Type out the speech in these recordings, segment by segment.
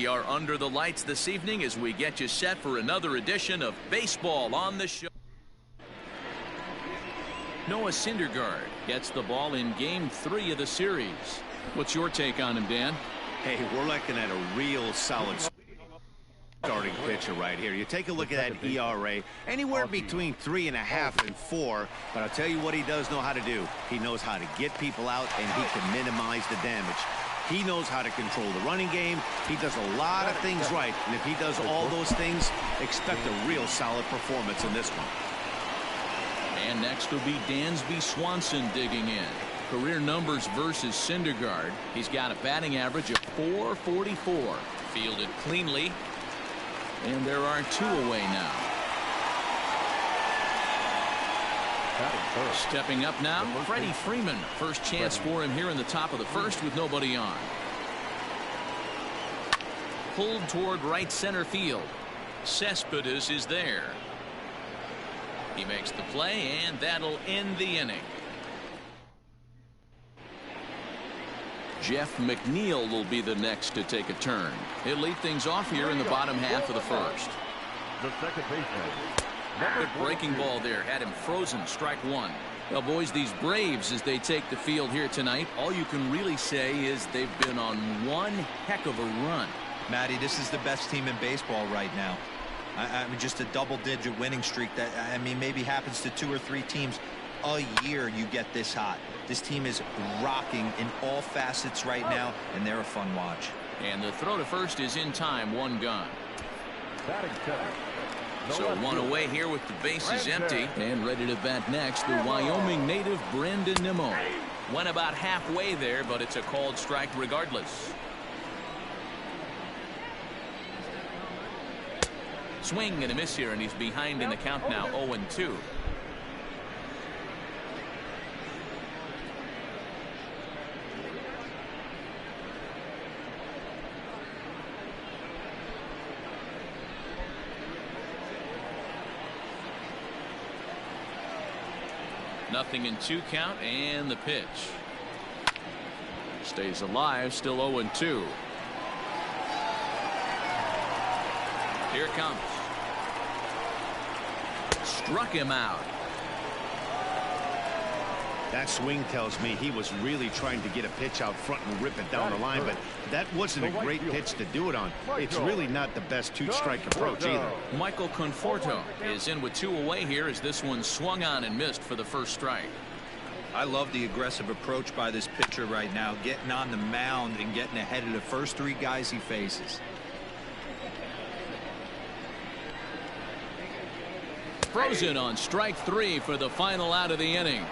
We are under the lights this evening as we get you set for another edition of Baseball on the Show. Noah Syndergaard gets the ball in Game 3 of the series. What's your take on him, Dan? Hey, we're looking at a real solid starting pitcher right here. You take a look at that ERA, anywhere between 3.5 and 4. But I'll tell you what he does know how to do. He knows how to get people out, and he can minimize the damage. He knows how to control the running game. He does a lot of things right. And if he does all those things, expect a real solid performance in this one. And next will be Dansby Swanson digging in. Career numbers versus Syndergaard. He's got a batting average of .444. Fielded cleanly. And there are 2 away now. Stepping up now, Freddie Freeman. First chance for him here in the top of the first with nobody on. Pulled toward right center field. Cespedes is there. He makes the play, and that'll end the inning. Jeff McNeil will be the next to take a turn. He'll lead things off here in the bottom half of the first. The second baseman. Good breaking ball there. Had him frozen. Strike 1. Well, boys, these Braves, as they take the field here tonight, all you can really say is they've been on one heck of a run. Matty, this is the best team in baseball right now. I mean, just a double-digit winning streak that, I mean, maybe happens to 2 or 3 teams a year. You get this hot. This team is rocking in all facets right now, and they're a fun watch. And the throw to first is in time. 1 gone. So 1 away here with the bases empty. And ready to bat next, the Wyoming native Brandon Nimmo. Went about halfway there, but it's a called strike regardless. Swing and a miss here, and he's behind in the count now. 0-2. Nothing in 2 count, and the pitch. Stays alive, still 0-2. Here it comes. Struck him out. That swing tells me he was really trying to get a pitch out front and rip it down the line, but that wasn't a great pitch to do it on. It's really not the best 2-strike approach either. Michael Conforto is in with 2 away here as this one swung on and missed for the first strike. I love the aggressive approach by this pitcher right now, getting on the mound and getting ahead of the first 3 guys he faces. Frozen on strike 3 for the final out of the inning.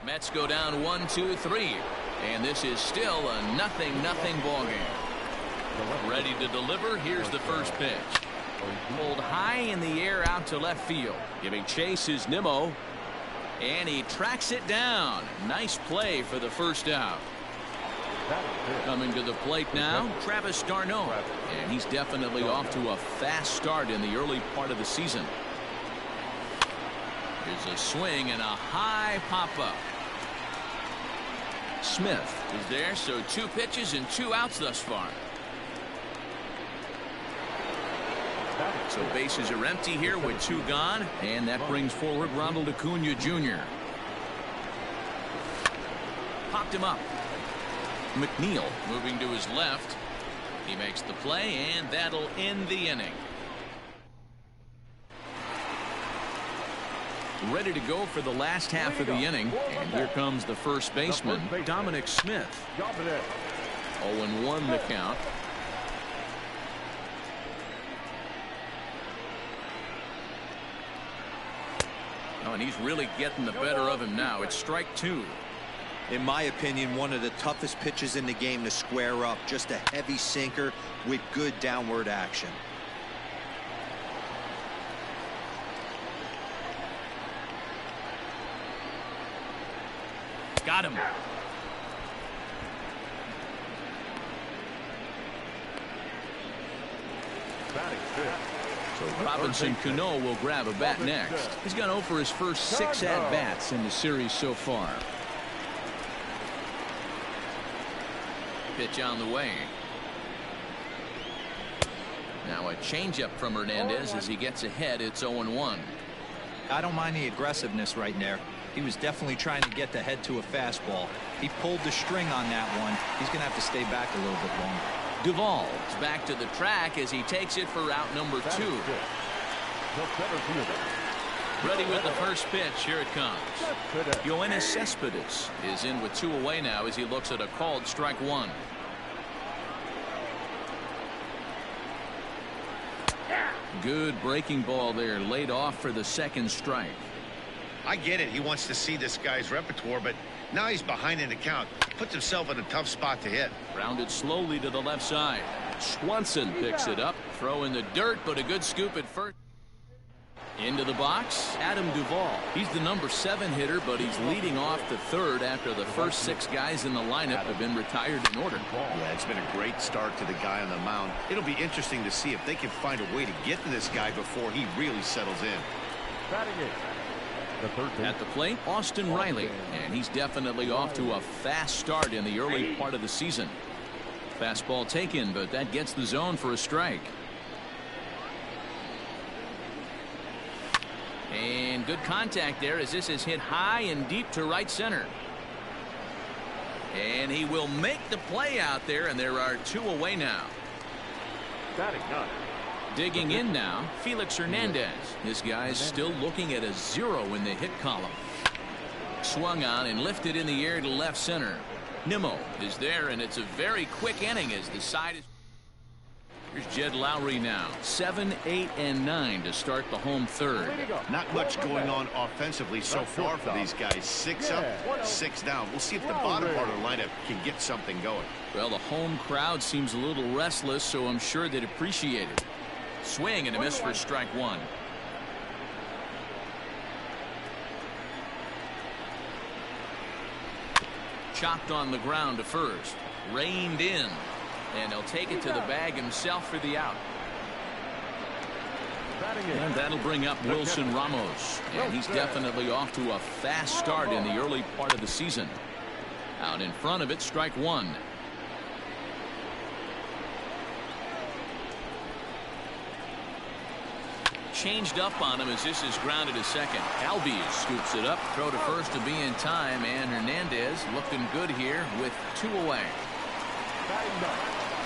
Mets go down 1-2-3, and this is still a 0-0 ball game. Ready to deliver. Here's the first pitch. Pulled high in the air out to left field. Giving chase is Nimmo, and he tracks it down. Nice play for the first out. Coming to the plate now, Travis d'Arnaud, and he's definitely off to a fast start in the early part of the season. Here's a swing and a high pop-up. Smith is there, so 2 pitches and 2 outs thus far. So bases are empty here with 2 gone, and that brings forward Ronald Acuna Jr. Popped him up. McNeil moving to his left. He makes the play, and that'll end the inning. Ready to go for the last half of the inning, and here comes the first baseman, Dominic Smith. 0-1 the count. Oh, and he's really getting the better of him now. It's strike 2. In my opinion, one of the toughest pitches in the game to square up. Just a heavy sinker with good downward action. Got him. So Robinson Cano will grab a bat next. He's gone 0 for his first 6 at-bats in the series so far. Pitch on the way. Now a changeup from Hernandez as he gets ahead. It's 0-1. I don't mind the aggressiveness right there. He was definitely trying to get the head to a fastball. He pulled the string on that one. He's going to have to stay back a little bit longer. Duvall is back to the track as he takes it for route number 2. Ready with the first pitch. Here it comes. Yoenis Cespedes is in with 2 away now as he looks at a called strike 1. Good breaking ball there, laid off for the second strike. I get it. He wants to see this guy's repertoire, but now he's behind in the count. Puts himself in a tough spot to hit. Rounded slowly to the left side. Swanson picks it up. Throw in the dirt, but a good scoop at first. Into the box, Adam Duvall. He's the number 7 hitter, but he's leading off the third after the first 6 guys in the lineup have been retired in order. Yeah, it's been a great start to the guy on the mound. It'll be interesting to see if they can find a way to get to this guy before he really settles in. At the plate, Austin Riley, and he's definitely off to a fast start in the early part of the season. Fastball taken, but that gets the zone for a strike. And good contact there as this is hit high and deep to right center. And he will make the play out there, and there are 2 away now. Digging in now, Felix Hernandez. This guy's still looking at a 0 in the hit column. Swung on and lifted in the air to left center. Nimmo is there, and it's a very quick inning as the side is. Here's Jed Lowrie now. 7, 8, and 9 to start the home third. Not much going on offensively so far for these guys. 6 up, 6 down. We'll see if the bottom part of the lineup can get something going. Well, the home crowd seems a little restless, so I'm sure they'd appreciate it. Swing and a miss for strike 1. Chopped on the ground to first. Reined in. And he'll take it to the bag himself for the out. And that'll bring up Wilson Ramos. And he's definitely off to a fast start in the early part of the season. Out in front of it, strike 1. Changed up on him as this is grounded to second. Albies scoops it up. Throw to first to be in time. And Hernandez looking good here with 2 away.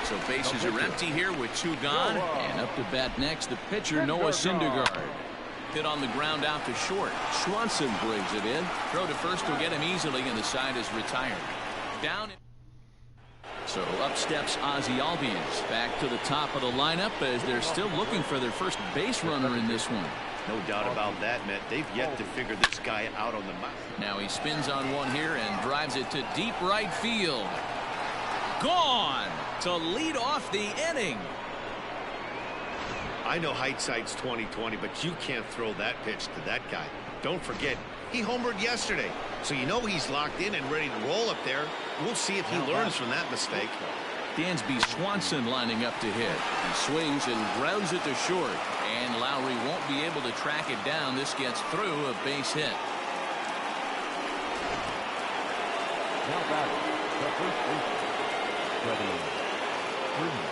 So bases are empty here with 2 gone. And up to bat next, the pitcher, Noah Syndergaard. Hit on the ground out to short. Swanson brings it in. Throw to first will get him easily, and the side is retired. Down. So up steps Ozzie Albies back to the top of the lineup as they're still looking for their first base runner in this one. No doubt about that, Matt. They've yet to figure this guy out on the mound. Now he spins on one here and drives it to deep right field. Gone to lead off the inning. I know hindsight's 20/20, but you can't throw that pitch to that guy. Don't forget, he homered yesterday, so you know he's locked in and ready to roll up there. We'll see if he learns from that mistake. Dansby Swanson lining up to hit. He swings and grounds it to short, and Lowrie won't be able to track it down. This gets through a base hit. Now batting, the first baseman, Freddie Freeman.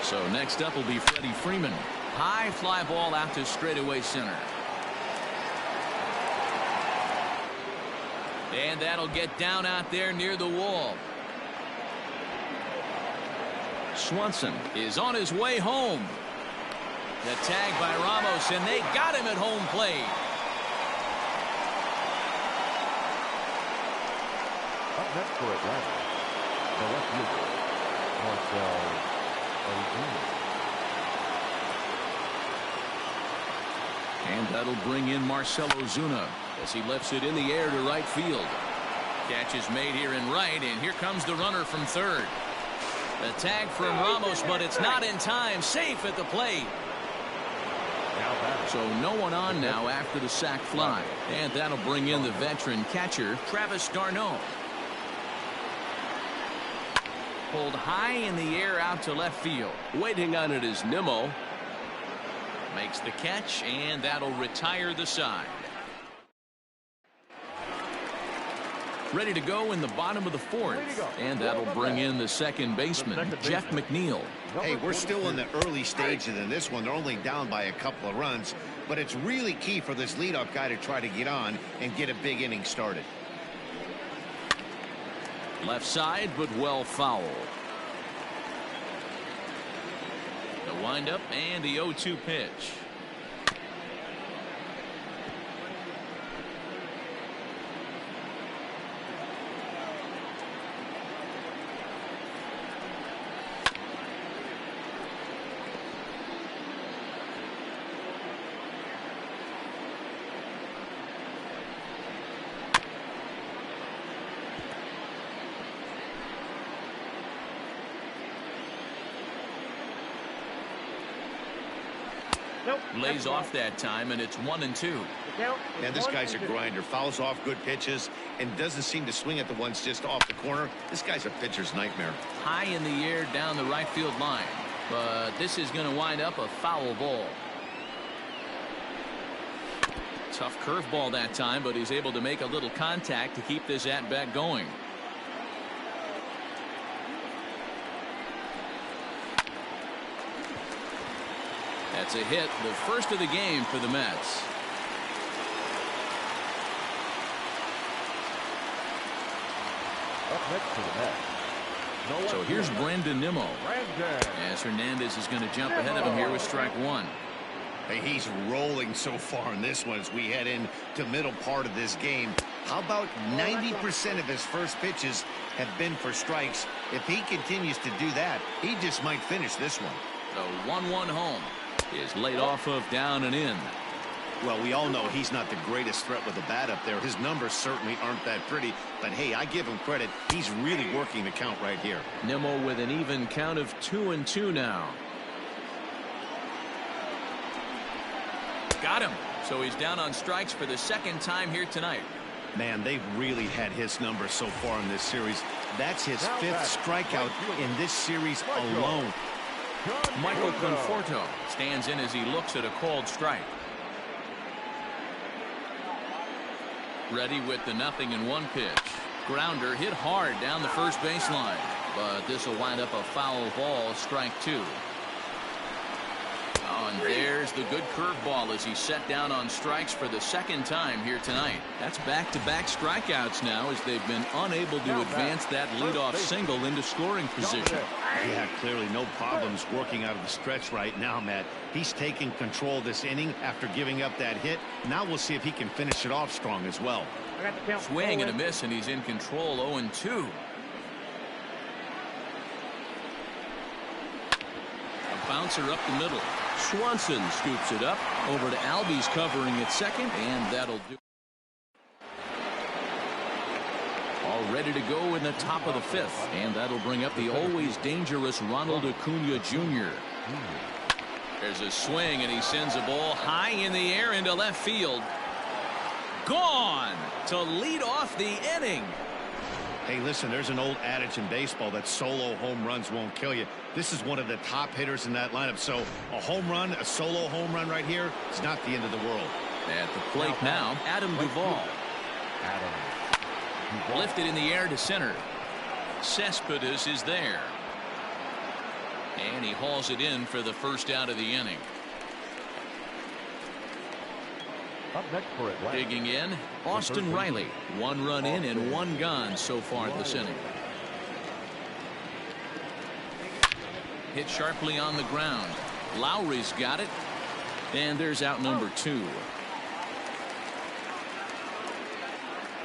So next up will be Freddie Freeman. High fly ball out to straightaway center. And that'll get down out there near the wall. Swanson is on his way home. The tag by Ramos, and they got him at home plate. Up next for Atlanta, the left fielder, Marcell Ozuna. And that'll bring in Marcell Ozuna as he lifts it in the air to right field. Catch is made here in right, and here comes the runner from third. The tag from Ramos, but it's not in time. Safe at the plate. So no one on now after the sac fly. And that'll bring in the veteran catcher, Travis d'Arnaud. Pulled high in the air out to left field. Waiting on it is Nimmo. Makes the catch, and that'll retire the side. Ready to go in the bottom of the fourth. And that'll bring in the second baseman, Jeff McNeil. Hey, we're still in the early stages in this one. They're only down by a couple of runs, but it's really key for this leadoff guy to try to get on and get a big inning started. Left side, but well foul. The windup and the 0-2 pitch. Lays off that time, and it's 1-2. And this guy's a grinder. Fouls off good pitches and doesn't seem to swing at the ones just off the corner. This guy's a pitcher's nightmare. High in the air down the right field line, but this is going to wind up a foul ball. Tough curveball that time, but he's able to make a little contact to keep this at-bat going. That's a hit, the first of the game for the Mets. Up next to the Mets. So here's Brandon Nimmo. As Hernandez is going to jump ahead of him here with strike one. Hey, he's rolling so far in this one as we head into middle part of this game. How about 90% of his first pitches have been for strikes? If he continues to do that, he just might finish this one. The 1-1 home is laid off of down and in. Well, we all know he's not the greatest threat with the bat up there. His numbers certainly aren't that pretty, but hey, I give him credit. He's really working the count right here. Nimmo with an even count of 2-2 now. Got him. So he's down on strikes for the second time here tonight. Man, they've really had his numbers so far in this series. That's his fifth strikeout in this series alone. Michael Conforto stands in as he looks at a called strike. Ready with the 0-1 pitch. Grounder hit hard down the first baseline, but this will wind up a foul ball, strike two. Oh, and there's the good curveball as he's set down on strikes for the second time here tonight. That's back-to-back strikeouts now as they've been unable to advance that leadoff single into scoring position. Yeah, clearly no problems working out of the stretch right now, Matt. He's taking control of this inning after giving up that hit. Now we'll see if he can finish it off strong as well. Swing and a miss, and he's in control. 0-2. A bouncer up the middle. Swanson scoops it up over to Albies covering at second, and that'll do. All ready to go in the top of the fifth, and that'll bring up the always dangerous Ronald Acuna Jr. There's a swing, and he sends a ball high in the air into left field. Gone to lead off the inning. Hey, listen, there's an old adage in baseball that solo home runs won't kill you. This is one of the top hitters in that lineup. So a home run, a solo home run right here, it's not the end of the world. At the plate now, Adam Duvall. Lifted in the air to center. Cespedes is there. And he hauls it in for the first out of the inning. Up next for Atlanta. Digging in, Austin Riley. 1 run in and 1 gone so far this inning. Hit sharply on the ground. Lowry's got it. And there's out number 2.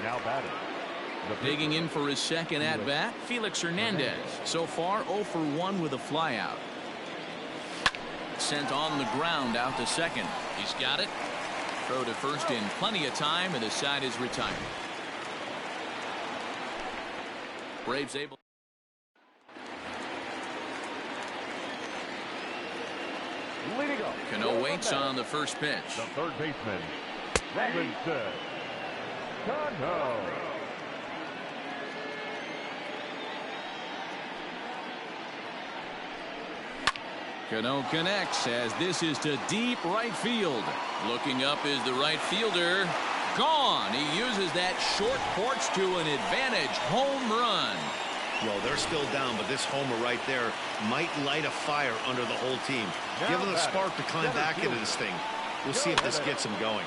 Now batting. Digging in for his second at-bat, Felix Hernandez. So far 0 for 1 with a flyout. Sent on the ground out to second. He's got it. Throw to first in plenty of time, and the side is retired. Braves able. Cano waits on the first pitch. The third baseman, Robinson Cano. Cano connects as this is to deep right field. Looking up is the right fielder. Gone. He uses that short porch to an advantage home run. Well, they're still down, but this homer right there might light a fire under the whole team. Give them a spark to climb back into this thing. We'll see if this gets him going.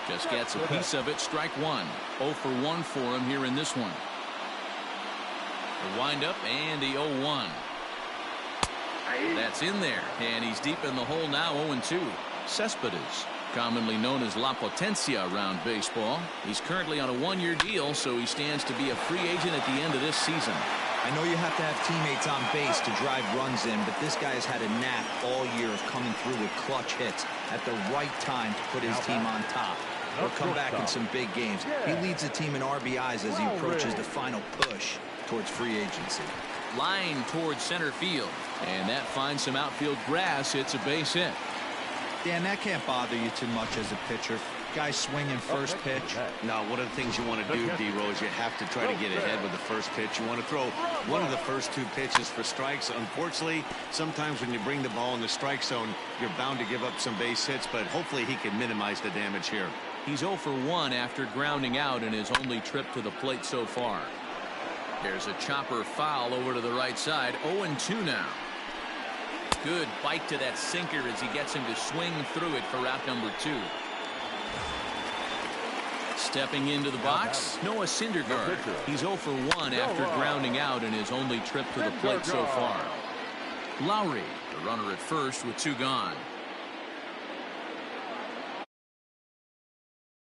Just gets a piece of it. Strike one. 0 for 1 for him here in this one. The windup and the 0-1. That's in there, and he's deep in the hole now. 0-2. Cespedes, commonly known as La Potencia around baseball. He's currently on a 1-year deal, so he stands to be a free agent at the end of this season. I know you have to have teammates on base to drive runs in, but this guy has had a knack all year of coming through with clutch hits at the right time to put his team on top or come back in some big games. He leads the team in RBIs as he approaches the final push towards free agency. Line towards center field, and that finds some outfield grass. It's a base hit. Dan, that can't bother you too much as a pitcher. Guy swinging first pitch. Now, one of the things you want to do, D-Rose, you have to try to get ahead with the first pitch. You want to throw one of the first 2 pitches for strikes. Unfortunately, sometimes when you bring the ball in the strike zone, you're bound to give up some base hits, but hopefully he can minimize the damage here. He's 0 for 1 after grounding out in his only trip to the plate so far. There's a chopper foul over to the right side. 0-2 now. Good bite to that sinker as he gets him to swing through it for out number 2. Stepping into the box, Noah Syndergaard. He's 0 for 1 after grounding out in his only trip to the plate so far. Lowry, the runner at first with 2 gone.